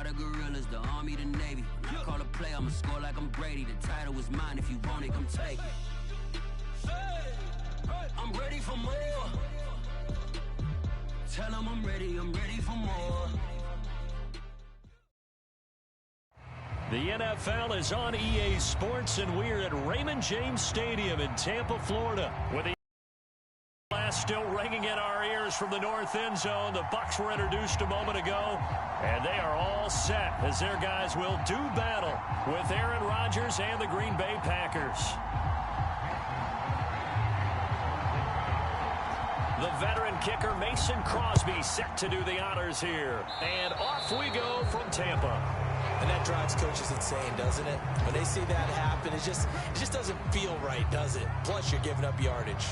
the gorillas, the army, the navy. When I call a play, I'ma score like I'm Brady. The title is mine, if you want it, come take it. I'm ready for more. Tell them I'm ready for more. The NFL is on EA Sports, and we're at Raymond James Stadium in Tampa, Florida, with the blast still ringing in our ears from the north end zone. The Bucs were introduced a moment ago, and they are all set as their guys will do battle with Aaron Rodgers and the Green Bay Packers. The veteran kicker Mason Crosby set to do the honors here. And off we go from Tampa. And that drives coaches insane, doesn't it? When they see that happen, it just doesn't feel right, does it? Plus, you're giving up yardage.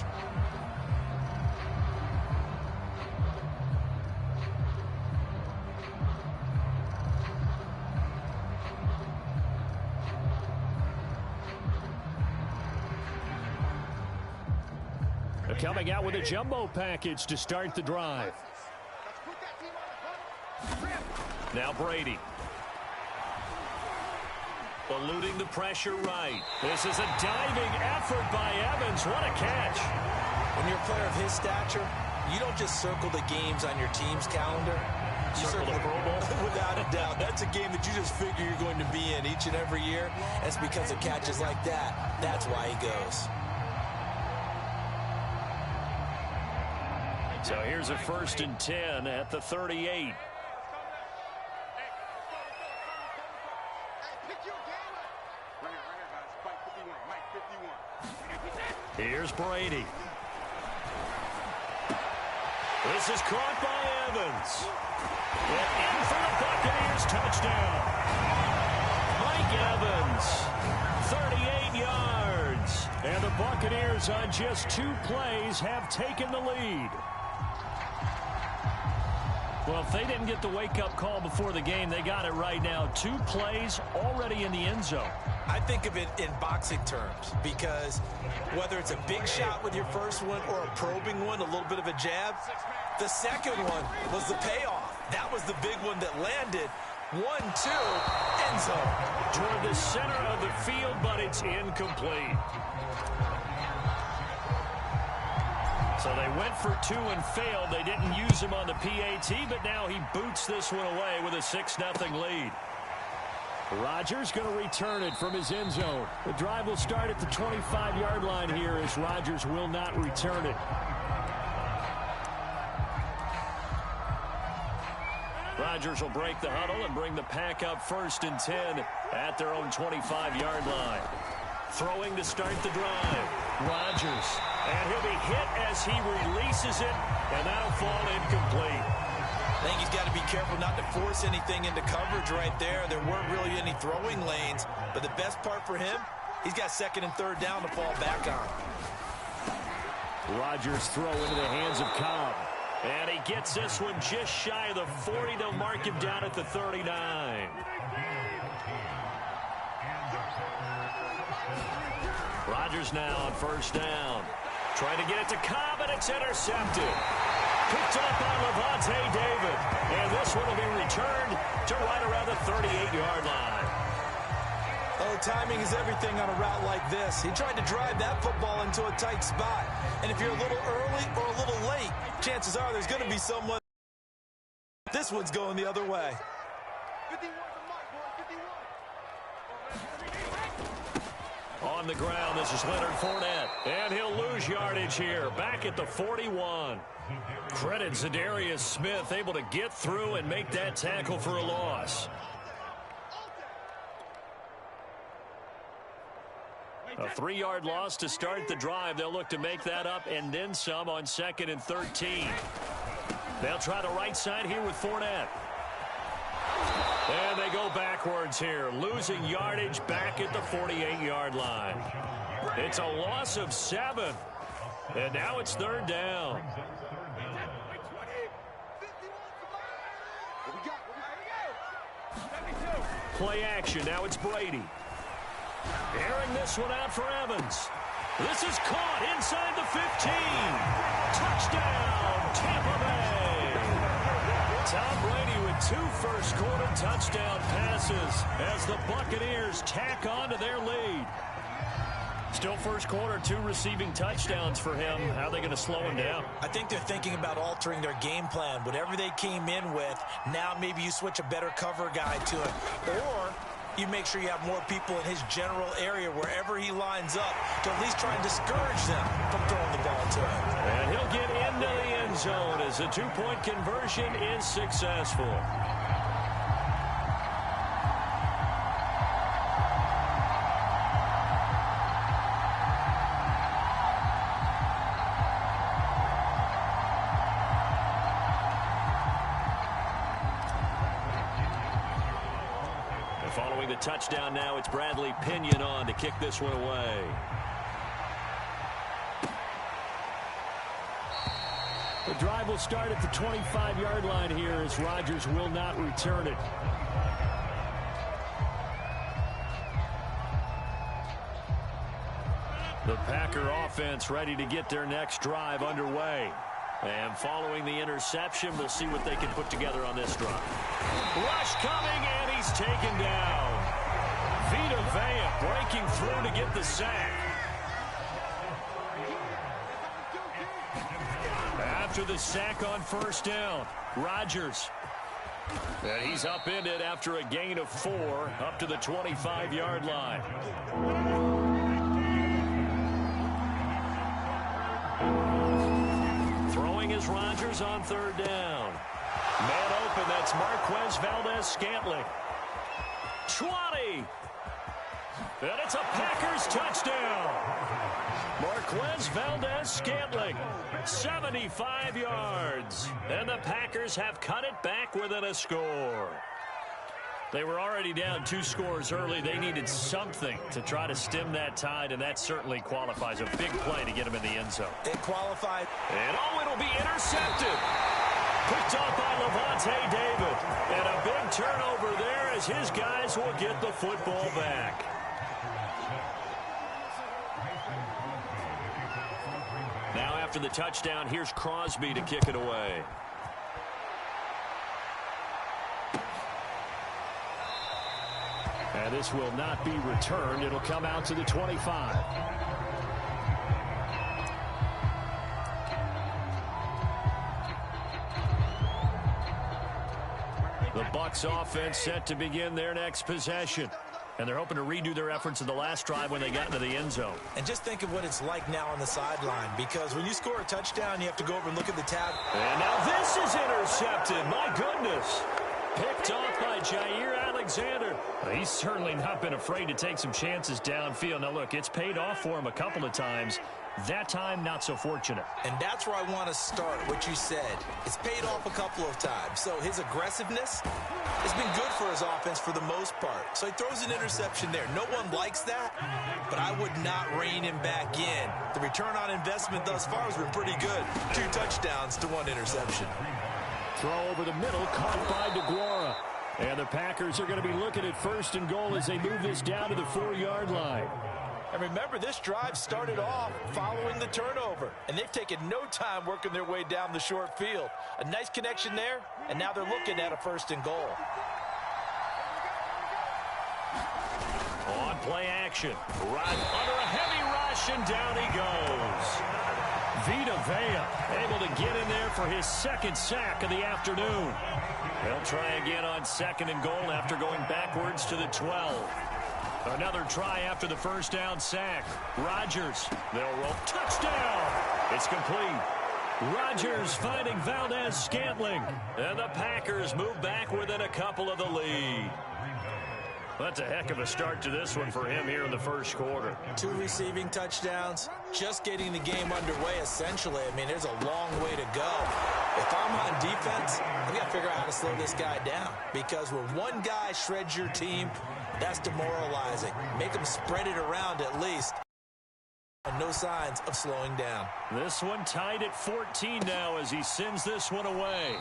Coming out with a jumbo package to start the drive. Now Brady. Eluding the pressure right. This is a diving effort by Evans. What a catch. When you're a player of his stature, you don't just circle the games on your team's calendar. You circle the Pro Bowl. Without a doubt. That's a game that you just figure you're going to be in each and every year. That's because of catches like that. That's why he goes. So here's a 1st and 10 at the 38. Here's Brady. This is caught by Evans. And in for the Buccaneers touchdown. Mike Evans, 38 yards. And the Buccaneers on just 2 plays have taken the lead. Well, if they didn't get the wake-up call before the game, they got it right now. 2 plays already in the end zone. I think of it in boxing terms because whether it's a big shot with your first one or a probing one, a little bit of a jab, the second one was the payoff. That was the big one that landed. 1-2, end zone. Toward the center of the field, but it's incomplete. So they went for 2 and failed. They didn't use him on the PAT, but now he boots this one away with a 6-0 lead. Rodgers going to return it from his end zone. The drive will start at the 25-yard line here as Rodgers will not return it. Rodgers will break the huddle and bring the pack up 1st and 10 at their own 25-yard line. Throwing to start the drive. Rodgers. And he'll be hit as he releases it, and that'll fall incomplete. I think he's got to be careful not to force anything into coverage right there. There weren't really any throwing lanes, but the best part for him, he's got 2nd and 3rd down to fall back on. Rodgers throw into the hands of Cobb. And he gets this one just shy of the 40. They'll mark him down at the 39. Rodgers now on 1st down. Trying to get it to Cobb, and it's intercepted. Picked up by Levante David. And this one will be returned to right around the 38-yard line. Oh, timing is everything on a route like this. He tried to drive that football into a tight spot. And if you're a little early or a little late, chances are there's going to be someone. This one's going the other way. On the ground, this is Leonard Fournette. And he'll lose yardage here, back at the 41. Credit Zadarius Smith, able to get through and make that tackle for a loss. A 3-yard loss to start the drive. They'll look to make that up and then some on 2nd and 13. They'll try the right side here with Fournette. And they go backwards here, losing yardage back at the 48-yard line. It's a loss of 7. And now it's 3rd down. Play action. Now it's Brady. Airing this one out for Evans. This is caught inside the 15. Touchdown, Tampa Bay. Tom Brady with 2 first-quarter touchdown passes as the Buccaneers tack on to their lead. Still first quarter, 2 receiving touchdowns for him. How are they going to slow him down? I think they're thinking about altering their game plan. Whatever they came in with, now maybe you switch a better cover guy to it. Or you make sure you have more people in his general area wherever he lines up to at least try and discourage them from throwing the ball to him. And he'll get into the end zone as the 2-point conversion is successful. Following the touchdown now, it's Bradley Pinion on to kick this one away. The drive will start at the 25-yard line here as Rodgers will not return it. The Packer offense ready to get their next drive underway. And following the interception, we'll see what they can put together on this drive. Rush coming, and he's taken down. Vita Vea breaking through to get the sack. After the sack on first down, Rodgers. And he's upended after a gain of 4 up to the 25-yard line. Is Rodgers on third down. Man open, that's Marquez Valdez-Scantling. 20. And it's a Packers touchdown. Marquez Valdez-Scantling, 75 yards. And the Packers have cut it back within a score. They were already down 2 scores early. They needed something to try to stem that tide, and that certainly qualifies. A big play to get him in the end zone. It qualified. And it'll be intercepted. Picked off by Levante David. And a big turnover there as his guys will get the football back. Now after the touchdown, here's Crosby to kick it away. And this will not be returned. It'll come out to the 25. The Bucs offense set to begin their next possession. And they're hoping to redo their efforts in the last drive when they got into the end zone. And just think of what it's like now on the sideline, because when you score a touchdown, you have to go over and look at the tab. And now this is intercepted. My goodness. Picked off by Jair Alexander. He's certainly not been afraid to take some chances downfield. Now, look, it's paid off for him a couple of times. That time, not so fortunate. And that's where I want to start, what you said. It's paid off a couple of times. So his aggressiveness has been good for his offense for the most part. So he throws an interception there. No one likes that, but I would not rein him back in. The return on investment thus far has been pretty good. 2 touchdowns to 1 interception. Throw over the middle, caught by DeGuara. And the Packers are going to be looking at first and goal as they move this down to the 4-yard line. And remember, this drive started off following the turnover. And they've taken no time working their way down the short field. A nice connection there, and now they're looking at a first and goal. On play action. Right under a heavy rush, and down he goes. Vita Vea able to get in there for his 2nd sack of the afternoon. They'll try again on 2nd and goal after going backwards to the 12. Another try after the first down sack. Rodgers, they'll roll. Touchdown! It's complete. Rodgers finding Valdez-Scantling. And the Packers move back within a couple of the lead. That's a heck of a start to this one for him here in the first quarter. 2 receiving touchdowns, just getting the game underway essentially. I mean, there's a long way to go. If I'm on defense, I've got to figure out how to slow this guy down, because when one guy shreds your team, that's demoralizing. Make them spread it around at least. And no signs of slowing down. This one tied at 14 now as he sends this one away.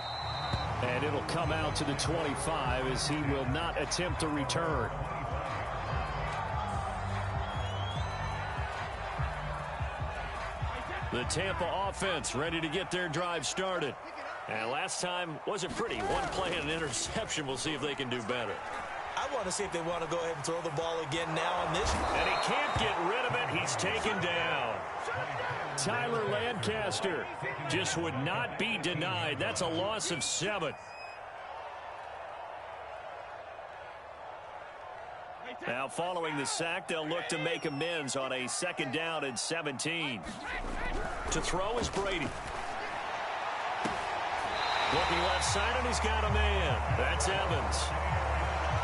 And it'll come out to the 25 as he will not attempt to return. The Tampa offense ready to get their drive started. And last time wasn't pretty. One play and an interception. We'll see if they can do better. I want to see if they want to go ahead and throw the ball again now on this. And he can't get rid of it. He's taken down. Tyler Lancaster just would not be denied. That's a loss of 7. Now following the sack, they'll look to make amends on a 2nd down and 17. To throw is Brady. Looking left side, and he's got a man. That's Evans.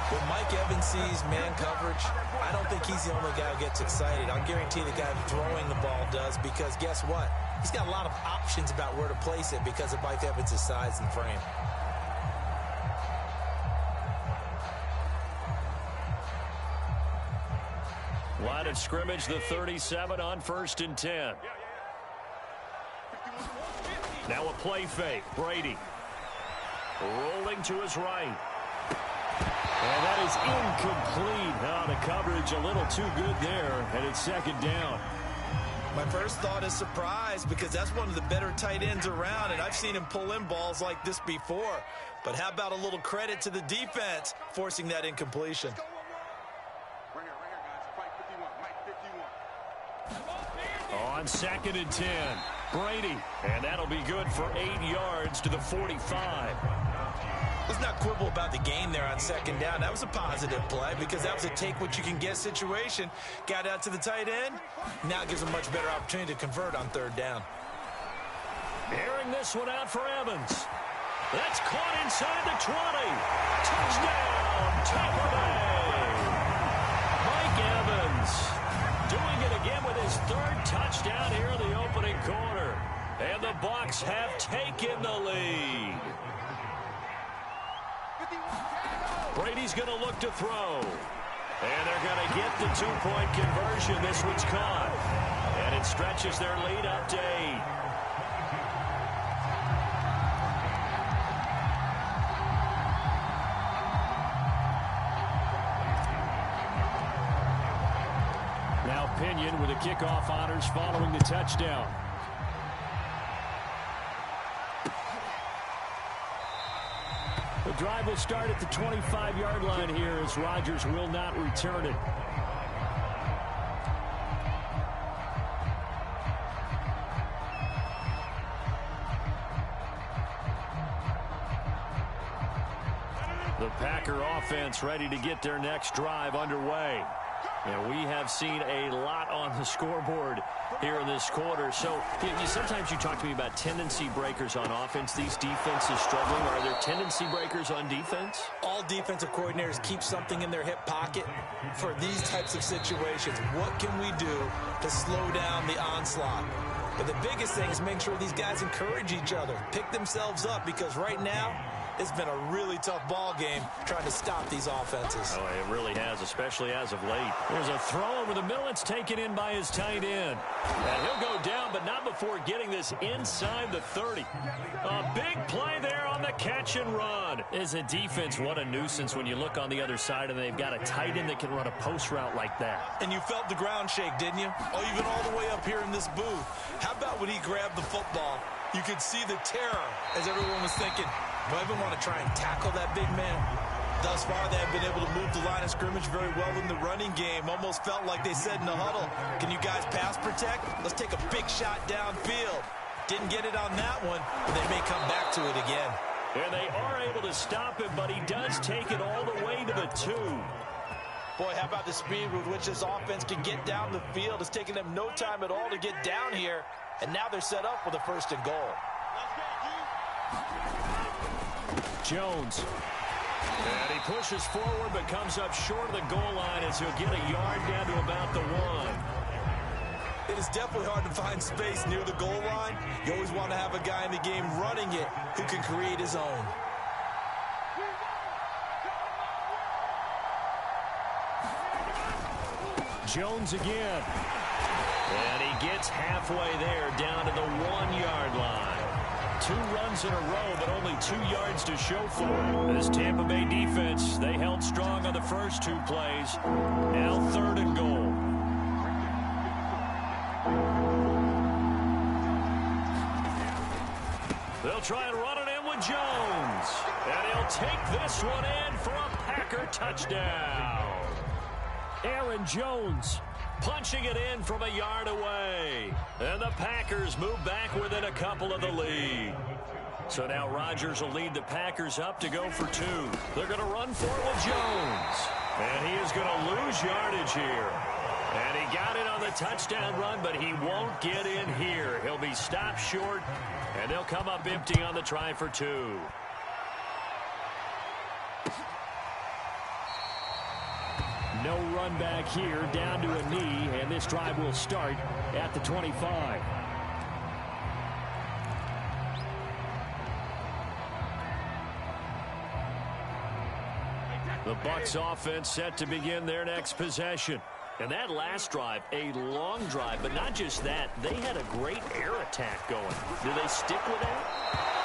When Mike Evans sees man coverage, I don't think he's the only guy who gets excited. I'll guarantee the guy throwing the ball does, because guess what? He's got a lot of options about where to place it because of Mike Evans' size and frame. Line of scrimmage, the 37 on 1st and 10. Now a play fake. Brady rolling to his right. And that is incomplete. Oh, the coverage a little too good there, and it's 2nd down. My first thought is surprise, because that's one of the better tight ends around, and I've seen him pull in balls like this before. But how about a little credit to the defense forcing that incompletion? On 2nd and 10, Brady, and that'll be good for 8 yards to the 45. Let's not quibble about the gain there on 2nd down. That was a positive play because that was a take-what-you-can-get situation. Got out to the tight end. Now it gives a much better opportunity to convert on 3rd down. Airing this one out for Evans. That's caught inside the 20. Touchdown, Tampa Bay. Mike Evans doing it again with his 3rd touchdown here in the opening quarter. And the Bucs have taken the lead. Brady's going to look to throw. And they're going to get the 2-point conversion. This one's caught. And it stretches their lead up to 8. Now Pinion with the kickoff honors following the touchdown. The drive will start at the 25-yard line here as Rodgers will not return it. The Packer offense ready to get their next drive underway. And we have seen a lot on the scoreboard here in this quarter. So sometimes you talk to me about tendency breakers on offense. These defenses struggling. Are there tendency breakers on defense? All defensive coordinators keep something in their hip pocket for these types of situations. What can we do to slow down the onslaught? But the biggest thing is make sure these guys encourage each other, pick themselves up, because right now it's been a really tough ball game trying to stop these offenses. Oh, it really has, especially as of late. There's a throw over the middle. It's taken in by his tight end. And he'll go down, but not before getting this inside the 30. A big play there on the catch and run. As a defense, what a nuisance when you look on the other side and they've got a tight end that can run a post route like that. And you felt the ground shake, didn't you? Oh, even all the way up here in this booth. How about when he grabbed the football? You could see the terror as everyone was thinking, do I even want to try and tackle that big man? Thus far, they have been able to move the line of scrimmage very well in the running game. Almost felt like they said in the huddle, can you guys pass protect? Let's take a big shot downfield. Didn't get it on that one, but they may come back to it again. And they are able to stop him, but he does take it all the way to the 2. Boy, how about the speed with which this offense can get down the field? It's taken them no time at all to get down here, and now they're set up with a 1st and goal. Jones. And he pushes forward but comes up short of the goal line as he'll get a yard down to about the 1. It is definitely hard to find space near the goal line. You always want to have a guy in the game running it who can create his own. Jones again. And he gets halfway there down to the 1-yard line. 2 runs in a row, but only 2 yards to show for it. This Tampa Bay defense, they held strong on the first 2 plays. Now 3rd and goal. They'll try and run it Aaron Jones. And he'll take this one in for a Packer touchdown. Aaron Jones punching it in from a yard away. And the Packers move back within a couple of the lead. So now Rodgers will lead the Packers up to go for 2. They're going to run for it with Jones. And he is going to lose yardage here. And he got it on the touchdown run, but he won't get in here. He'll be stopped short, and they'll come up empty on the try for 2. No run back here, down to a knee, and this drive will start at the 25. The Bucs offense set to begin their next possession. And that last drive, a long drive, but not just that, they had a great air attack going. Do they stick with that?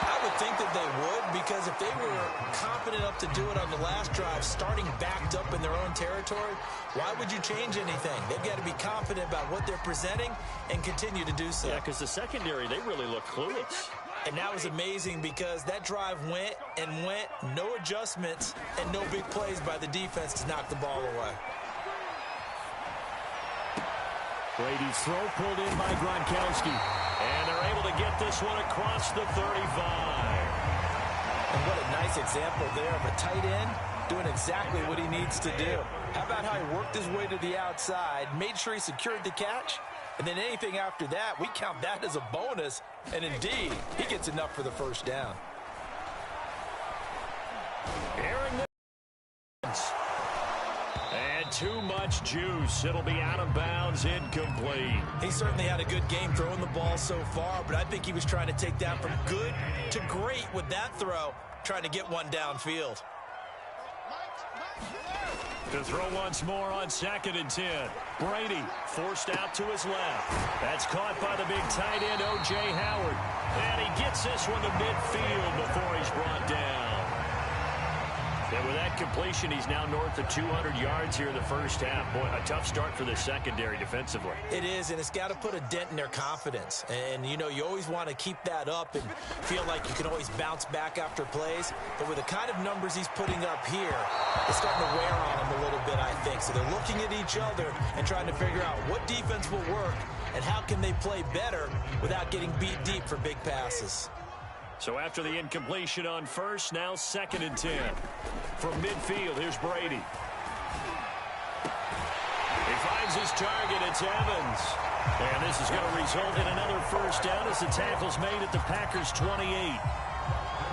I would think that they would, because if they were confident enough to do it on the last drive, starting backed up in their own territory, why would you change anything? They've got to be confident about what they're presenting and continue to do so. Yeah, because the secondary, they really look clueless. And that was amazing because that drive went and went, no adjustments, and no big plays by the defense to knock the ball away. Brady's throw pulled in by Gronkowski. And they're able to get this one across the 35. And what a nice example there of a tight end doing exactly what he needs to do. How about how he worked his way to the outside, made sure he secured the catch, and then anything after that, we count that as a bonus. And indeed, he gets enough for the first down. And too much juice. It'll be out of bounds, incomplete. He certainly had a good game throwing the ball so far, but I think he was trying to take that from good to great with that throw, trying to get one downfield. To throw once more on 2nd and 10. Brady forced out to his left. That's caught by the big tight end, O.J. Howard. And he gets this one to midfield before he's brought down. And with that completion, he's now north of 200 yards here in the first half. Boy, a tough start for the secondary defensively. It is, and it's got to put a dent in their confidence. And, you know, you always want to keep that up and feel like you can always bounce back after plays. But with the kind of numbers he's putting up here, it's starting to wear on them a little bit, I think. So they're looking at each other and trying to figure out what defense will work and how can they play better without getting beat deep for big passes. So after the incompletion on first, now 2nd and 10. From midfield, here's Brady. He finds his target. It's Evans. And this is going to result in another first down as the tackle's made at the Packers' 28.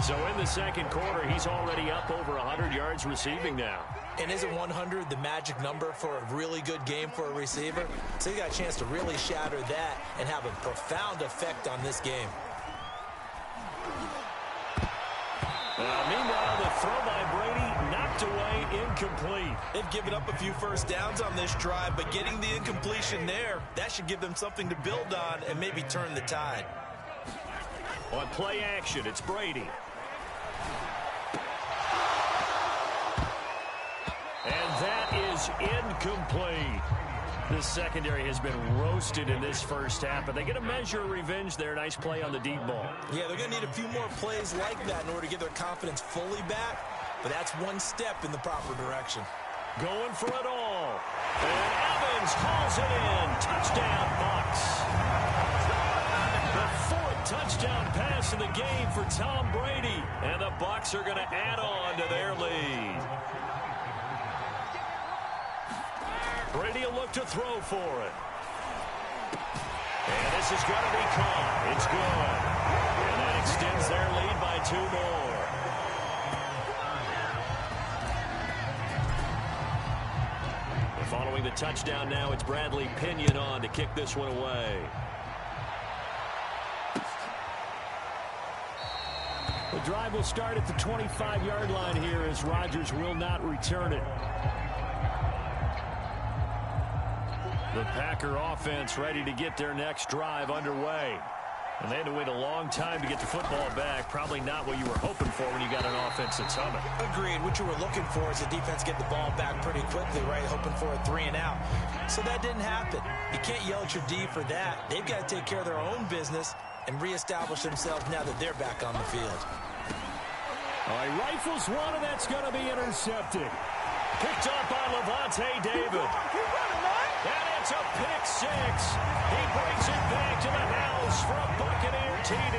So in the second quarter, he's already up over 100 yards receiving now. And isn't 100 the magic number for a really good game for a receiver? So he got a chance to really shatter that and have a profound effect on this game. Meanwhile, the throw by Brady knocked away, incomplete. They've given up a few first downs on this drive, but getting the incompletion there, that should give them something to build on and maybe turn the tide. On play action, it's Brady. And that is incomplete. This secondary has been roasted in this first half, but they get a measure of revenge there. Nice play on the deep ball. Yeah, they're going to need a few more plays like that in order to get their confidence fully back, but that's one step in the proper direction. Going for it all. And Evans hauls it in. Touchdown, Bucs. The 4th touchdown pass in the game for Tom Brady, and the Bucs are going to add on to their lead. Brady will look to throw for it. And this is going to be caught. It's good. And that extends their lead by 2 more. And following the touchdown now, it's Bradley Pinion on to kick this one away. The drive will start at the 25-yard line here as Rodgers will not return it. The Packer offense ready to get their next drive underway. And they had to wait a long time to get the football back. Probably not what you were hoping for when you got an offense that's humming. Agreed. What you were looking for is the defense get the ball back pretty quickly, right? Hoping for a 3 and out. So that didn't happen. You can't yell at your D for that. They've got to take care of their own business and reestablish themselves now that they're back on the field. He rifles one, and that's going to be intercepted. Picked up by Levante David. And it's a pick six. He brings it back to the house for a Buccaneer TD.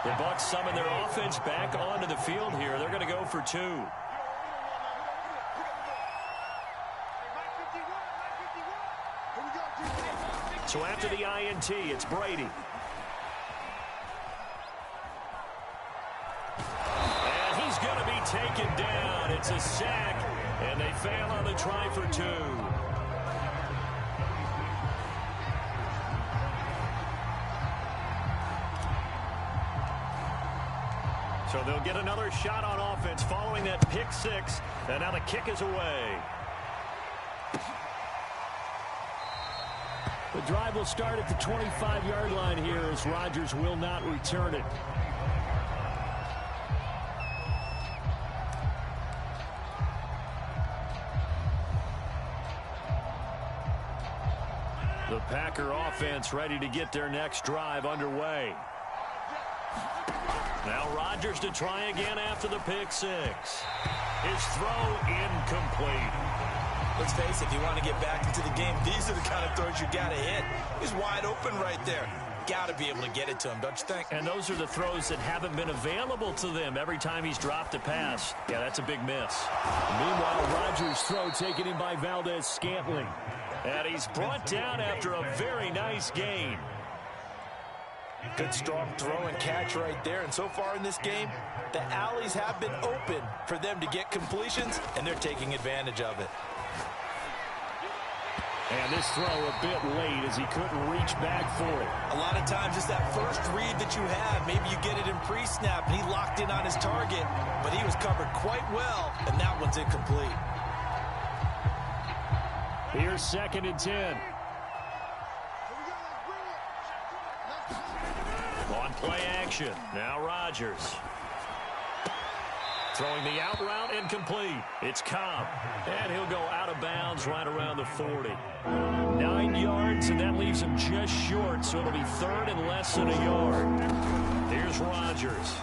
The Bucs summon their offense back onto the field here. They're going to go for two. So after the INT, it's Brady. And he's going to be taken down. It's a sack, and they fail on the try for two. So they'll get another shot on offense following that pick six, and now the kick is away. The drive will start at the 25-yard line here as Rodgers will not return it. The Packer offense ready to get their next drive underway. Now Rodgers to try again after the pick six. His throw incomplete. Let's face it, if you want to get back into the game, these are the kind of throws you got to hit. He's wide open right there. Got to be able to get it to him, don't you think? And those are the throws that haven't been available to them every time he's dropped a pass. Yeah, that's a big miss. Meanwhile, Rodgers' throw taken in by Valdez-Scantling. And he's brought down after a very nice gain. Good strong throw and catch right there. And so far in this game, the alleys have been open for them to get completions, and they're taking advantage of it. And this throw a bit late as he couldn't reach back for it. A lot of times it's that first read that you have. Maybe you get it in pre-snap, and he locked in on his target, but he was covered quite well, and that one's incomplete. Here's 2nd and 10. On play action. Now Rodgers. Throwing the out route incomplete. It's Cobb. And he'll go out of bounds right around the 40. 9 yards, and that leaves him just short, so it'll be 3rd and less than a yard. Here's Rodgers.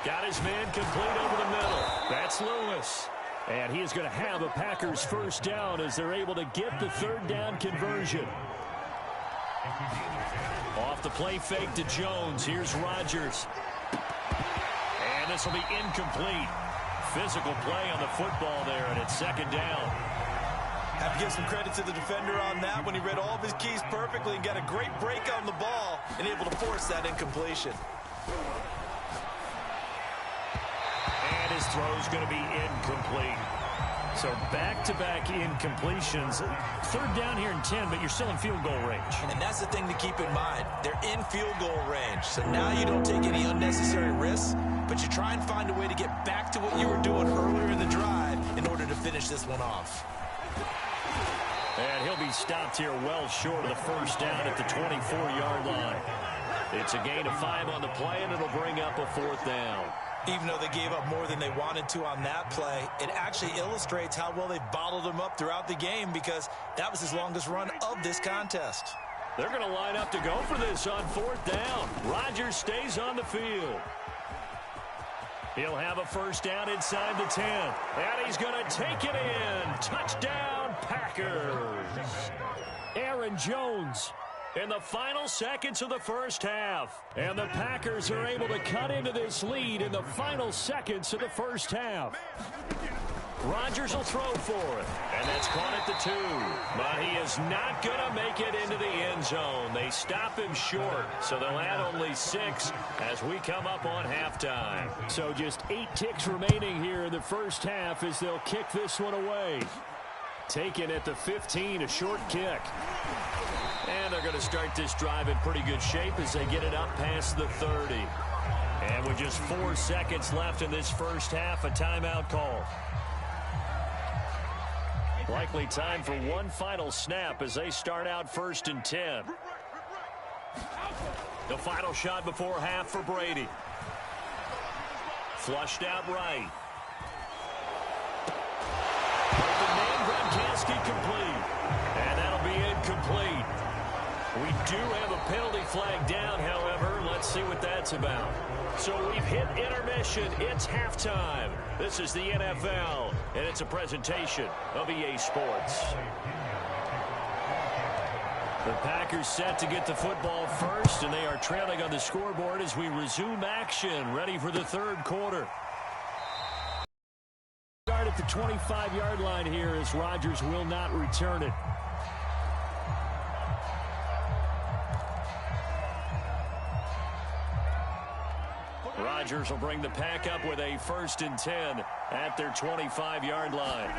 Got his man complete over the middle. That's Lewis. And he is going to have a Packers first down as they're able to get the 3rd down conversion. Off the play fake to Jones. Here's Rodgers. And this will be incomplete. Physical play on the football there, and it's 2nd down. Have to give some credit to the defender on that when he read all of his keys perfectly and got a great break on the ball and able to force that incompletion. And his throw is going to be incomplete. So back-to-back incompletions. 3rd down here in 10, but you're still in field goal range. And that's the thing to keep in mind. They're in field goal range. So now you don't take any unnecessary risks, but you try and find a way to get back to what you were doing earlier in the drive in order to finish this one off. And he'll be stopped here well short of the first down at the 24-yard line. It's a gain of 5 on the play, and it'll bring up a 4th down. Even though they gave up more than they wanted to on that play, it actually illustrates how well they bottled him up throughout the game because that was his longest run of this contest. They're going to line up to go for this on 4th down. Rodgers stays on the field. He'll have a first down inside the 10. And he's going to take it in. Touchdown, Packers. Aaron Jones in the final seconds of the first half. And the Packers are able to cut into this lead in the final seconds of the first half. Rodgers will throw for it. And that's caught at the 2. But he is not going to make it into the end zone. They stop him short. So they'll add only 6 as we come up on halftime. So just 8 ticks remaining here in the first half as they'll kick this one away. Taken at the 15, a short kick. And they're going to start this drive in pretty good shape as they get it up past the 30. And with just 4 seconds left in this first half, a timeout call. Likely time for one final snap as they start out 1st and 10. The final shot before half for Brady. Flushed out right. that's about. So we've hit intermission. It's halftime. This is the NFL, and it's a presentation of EA Sports. The Packers set to get the football first, and they are trailing on the scoreboard as we resume action, ready for the third quarter. Start at the 25-yard line here as Rodgers will not return it. Rodgers will bring the pack up with a 1st and 10 at their 25-yard line.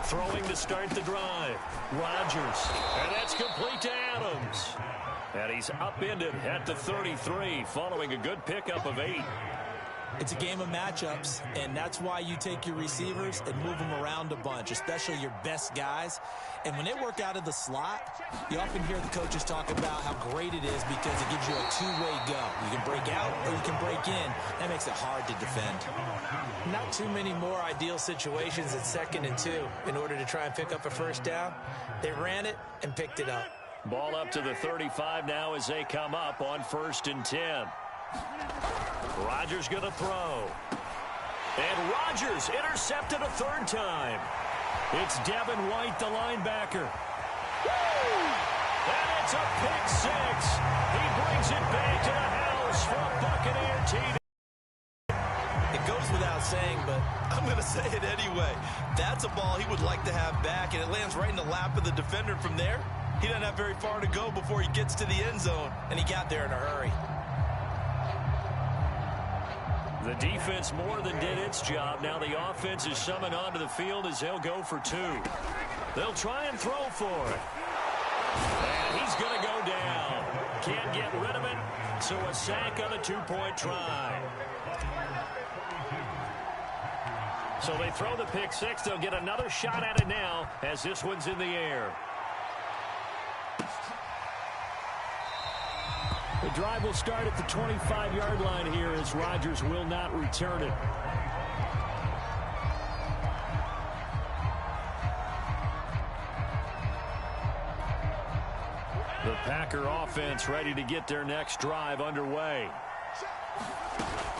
Throwing to start the drive. Rodgers. And that's complete to Adams. And he's upended at the 33 following a good pickup of 8. It's a game of matchups, and that's why you take your receivers and move them around a bunch, especially your best guys. And when they work out of the slot, you often hear the coaches talk about how great it is because it gives you a two-way go. You can break out or you can break in. That makes it hard to defend. Not too many more ideal situations at 2nd and 2 in order to try and pick up a first down. They ran it and picked it up. Ball up to the 35 now as they come up on 1st and 10. Rodgers going to throw. And Rodgers intercepted a 3rd time. It's Devin White, the linebacker. Woo! And it's a pick 6. He brings it back to the house for a Buccaneer TD. It goes without saying, but I'm going to say it anyway. That's a ball he would like to have back, and it lands right in the lap of the defender from there. He doesn't have very far to go before he gets to the end zone, and he got there in a hurry. The defense more than did its job. Now the offense is summoned onto the field as they'll go for 2. They'll try and throw for it. And he's going to go down. Can't get rid of it, so a sack on a 2-point try. So they throw the pick 6. They'll get another shot at it now as this one's in the air. The drive will start at the 25-yard line here as Rodgers will not return it. The Packer offense ready to get their next drive underway.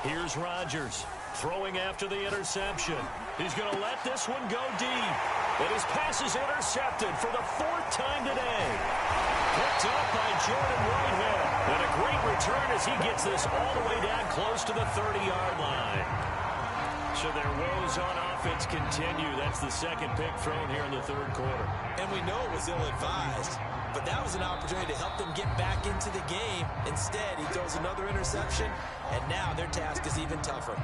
Here's Rodgers throwing after the interception. He's going to let this one go deep. And his pass is intercepted for the 4th time today. Picked up by Jordan Whitehead. And a great return as he gets this all the way down close to the 30-yard line. So their woes on offense continue. That's the 2nd pick thrown here in the 3rd quarter. And we know it was ill-advised, but that was an opportunity to help them get back into the game. Instead, he throws another interception, and now their task is even tougher.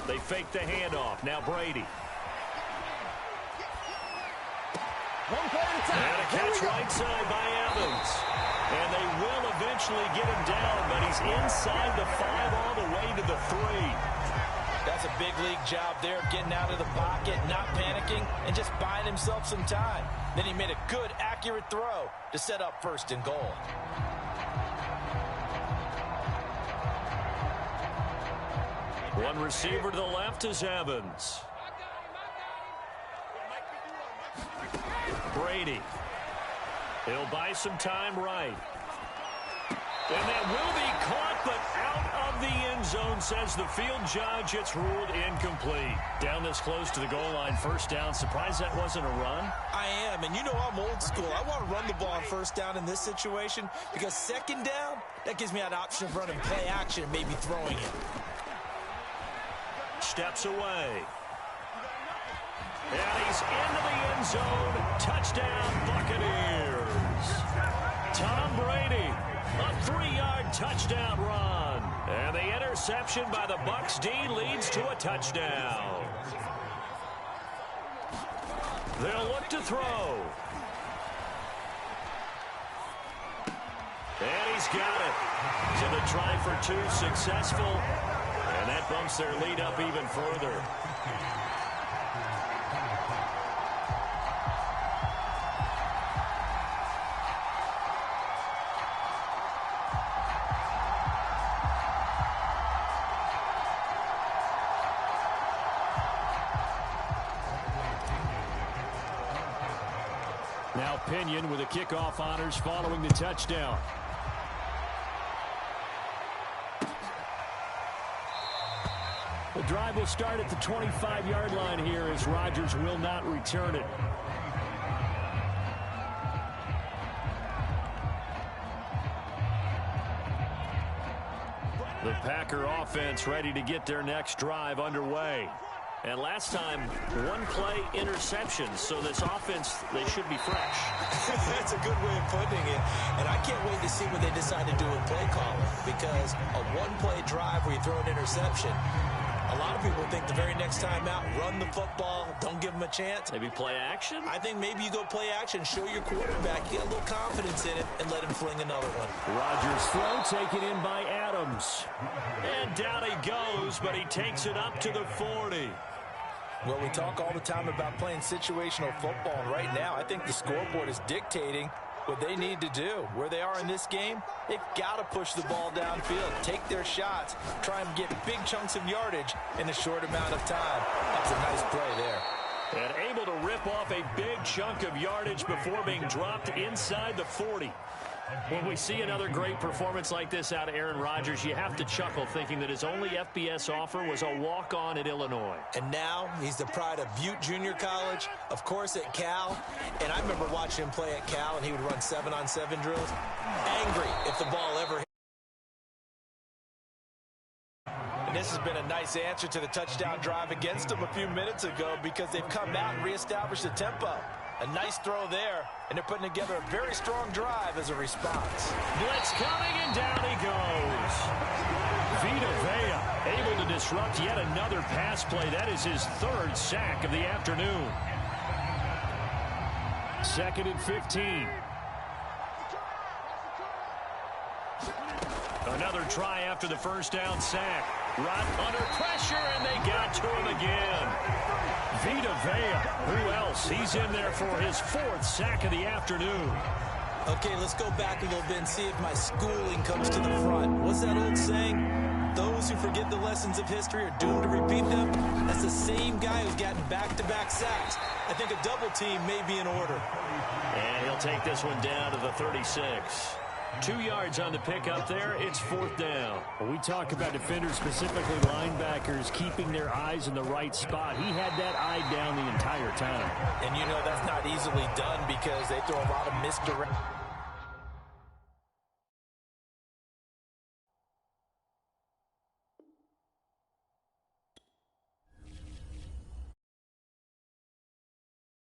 They fake the handoff. Now Brady. One play at a time. And a catch right side by Evans. And they will eventually get him down, but he's inside the 5 all the way to the 3. That's a big league job there, getting out of the pocket, not panicking, and just buying himself some time. Then he made a good, accurate throw to set up 1st and goal. One receiver to the left is Evans. Brady. He'll buy some time right. And that will be caught, but out of the end zone, says the field judge. It's ruled incomplete. Down this close to the goal line, 1st down. Surprised that wasn't a run? I am, and you know I'm old school. I want to run the ball on 1st down in this situation because 2nd down, that gives me an option of running play action and maybe throwing it. Steps away. And he's into the end zone. Touchdown, Buccaneers. Tom Brady, a 3-yard touchdown run. And the interception by the Bucs D leads to a touchdown. They'll look to throw. And he's got it. So the try for 2 successful. And that bumps their lead up even further. Now Pinion with the kickoff honors following the touchdown. The drive will start at the 25-yard line here as Rodgers will not return it. The Packer offense ready to get their next drive underway. And last time, one play interception. So this offense, they should be fresh. That's a good way of putting it. And I can't wait to see what they decide to do with play calling. Because a one-play drive where you throw an interception, a lot of people think the very next time out, run the football, don't give them a chance. Maybe play action? I think maybe you go play action, show your quarterback, get a little confidence in it, and let him fling another one. Rodgers' throw taken in by Adams. And down he goes, but he takes it up to the 40. Well, we talk all the time about playing situational football, and right now I think the scoreboard is dictating what they need to do. Where they are in this game, they've got to push the ball downfield, take their shots, try and get big chunks of yardage in a short amount of time. That's a nice play there. And able to rip off a big chunk of yardage before being dropped inside the 40. When we see another great performance like this out of Aaron Rodgers, you have to chuckle thinking that his only FBS offer was a walk-on at Illinois. And now he's the pride of Butte Junior College, of course at Cal. And I remember watching him play at Cal, and he would run 7-on-7 drills. Angry if the ball ever hit. And this has been a nice answer to the touchdown drive against them a few minutes ago because they've come out and reestablished the tempo. A nice throw there, and they're putting together a very strong drive as a response. Blitz coming, and down he goes. Vita Vea able to disrupt yet another pass play. That is his third sack of the afternoon. 2nd and 15. Another try after the first down sack. Rod under pressure, and they got to him again. Vita Vea, who else? He's in there for his 4th sack of the afternoon. Okay, let's go back a little bit and see if my schooling comes to the front. What's that old saying? Those who forget the lessons of history are doomed to repeat them. That's the same guy who's gotten back-to-back sacks. I think a double team may be in order. And he'll take this one down to the 36. 2 yards on the pickup there. It's 4th down. When we talk about defenders, specifically linebackers, keeping their eyes in the right spot, he had that eye down the entire time. And you know that's not easily done because they throw a lot of misdirect.